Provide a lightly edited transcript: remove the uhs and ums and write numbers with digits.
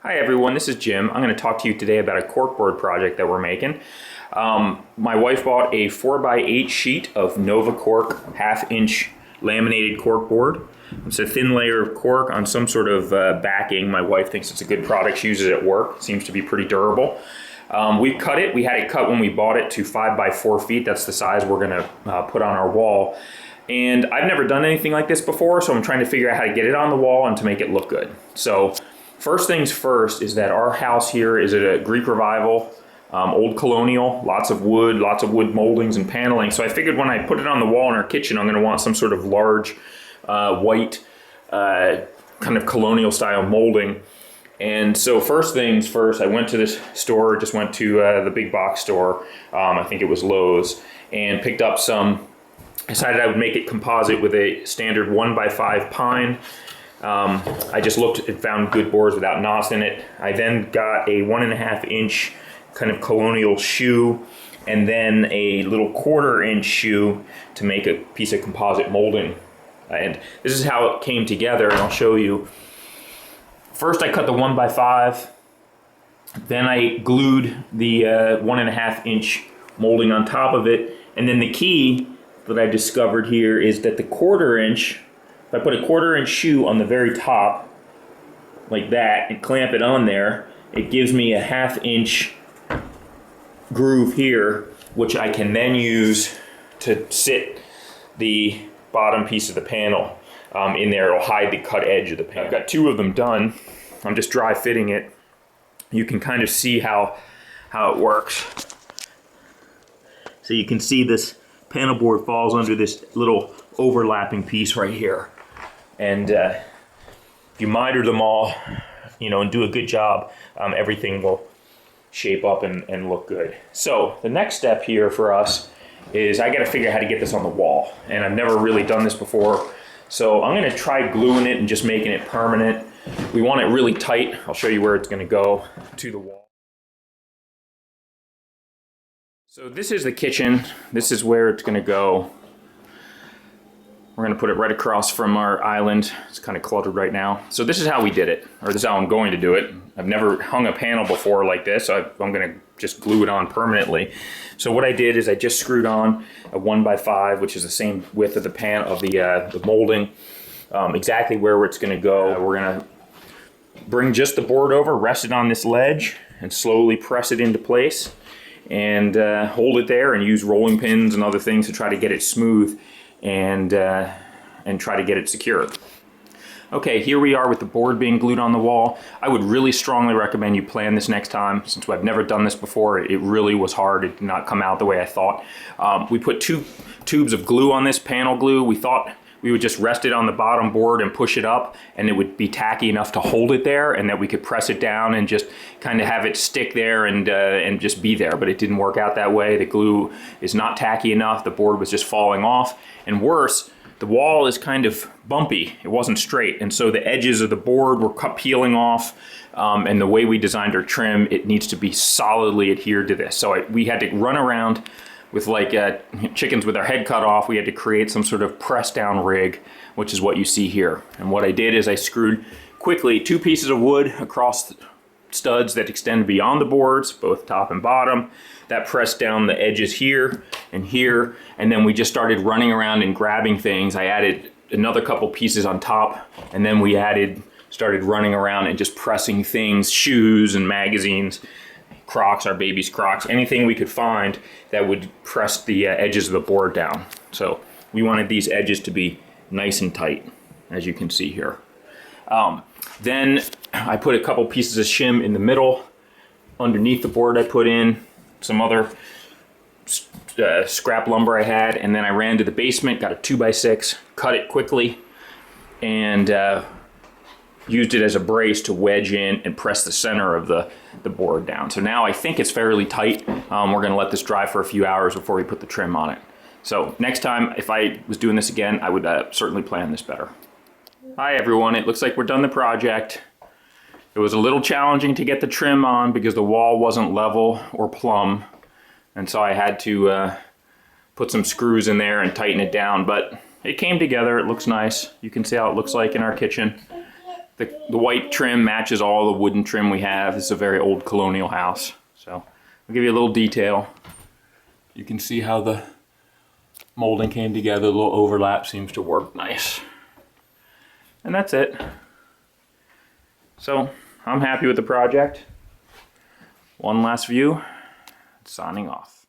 Hi everyone, this is Jim. I'm going to talk to you today about a corkboard project that we're making. My wife bought a 4x8 sheet of Nova Cork 1/2 inch laminated corkboard. It's a thin layer of cork on some sort of backing. My wife thinks it's a good product. She uses it at work. It seems to be pretty durable. We cut it. We had it cut when we bought it to 5x4 feet. That's the size we're going to put on our wall. And I've never done anything like this before, so I'm trying to figure out how to get it on the wall and to make it look good. So first things first is that our house here is a Greek Revival, old Colonial, lots of wood moldings and paneling. So I figured when I put it on the wall in our kitchen, I'm going to want some sort of large white kind of Colonial style molding. And so first things first, I went to this store, just went to the big box store, I think it was Lowe's, and picked up some. I decided I would make it composite with a standard 1x5 pine. I just looked and found good boards without knots in it. I then got a 1.5 inch kind of Colonial shoe and then a little 1/4 inch shoe to make a piece of composite molding. And this is how it came together, and I'll show you. First I cut the 1x5, then I glued the 1.5 inch molding on top of it, and then the key that I discovered here is that the 1/4 inch, if I put a 1/4 inch shoe on the very top, like that, and clamp it on there, it gives me a 1/2 inch groove here, which I can then use to sit the bottom piece of the panel in there. It'll hide the cut edge of the panel. I've got 2 of them done. I'm just dry fitting it. You can kind of see how it works. So you can see this panel board falls under this little overlapping piece right here. And if you miter them all, and do a good job, everything will shape up and look good. So the next step here for us is I got to figure out how to get this on the wall. And I've never really done this before. So I'm going to try gluing it and just making it permanent. We want it really tight. I'll show you where it's going to go to the wall. So this is the kitchen. This is where it's going to go. We're going to put it right across from our island. It's kind of cluttered right now. So this is how we did it, or this is how I'm going to do it. I've never hung a panel before like this, so I'm going to just glue it on permanently. So what I did is I just screwed on a 1x5, which is the same width of the the molding, exactly where it's going to go. We're going to bring just the board over, rest it on this ledge, and slowly press it into place. And hold it there and use rolling pins and other things to try to get it smooth and try to get it secure. Okay, here we are with the board being glued on the wall. I would really strongly recommend you plan this next time. Since I've never done this before, it really was hard. It did not come out the way I thought. We put 2 tubes of glue on this, panel glue. We thought we would just rest it on the bottom board and push it up, and it would be tacky enough to hold it there, and that we could press it down and just kind of have it stick there and just be there. But it didn't work out that way. The glue is not tacky enough. The board was just falling off. And worse, the wall is kind of bumpy. It wasn't straight, and so the edges of the board were peeling off. And the way we designed our trim, it needs to be solidly adhered to this. So we had to run around with like chickens with their head cut off. We had to create some sort of press down rig, which is what you see here. And what I did is I screwed quickly 2 pieces of wood across studs that extend beyond the boards, both top and bottom. That pressed down the edges here, and then we just started running around and grabbing things. I added another couple pieces on top, and then we started running around and just pressing things, shoes and magazines, Crocs, our baby's Crocs, anything we could find that would press the edges of the board down. So we wanted these edges to be nice and tight, as you can see here. Then I put a couple pieces of shim in the middle. Underneath the board I put in some other scrap lumber I had, and then I ran to the basement, got a 2x6, cut it quickly, and used it as a brace to wedge in and press the center of the board down. So now I think it's fairly tight. We're going to let this dry for a few hours before we put the trim on it. So next time, if I was doing this again, I would certainly plan this better. Hi everyone, it looks like we're done the project. It was a little challenging to get the trim on because the wall wasn't level or plumb, and so I had to put some screws in there and tighten it down, but it came together. It looks nice. You can see how it looks like in our kitchen. The white trim matches all the wooden trim we have. It's a very old colonial house. So I'll give you a little detail. You can see how the molding came together. The little overlap seems to work nice. And that's it. So I'm happy with the project. One last view, signing off.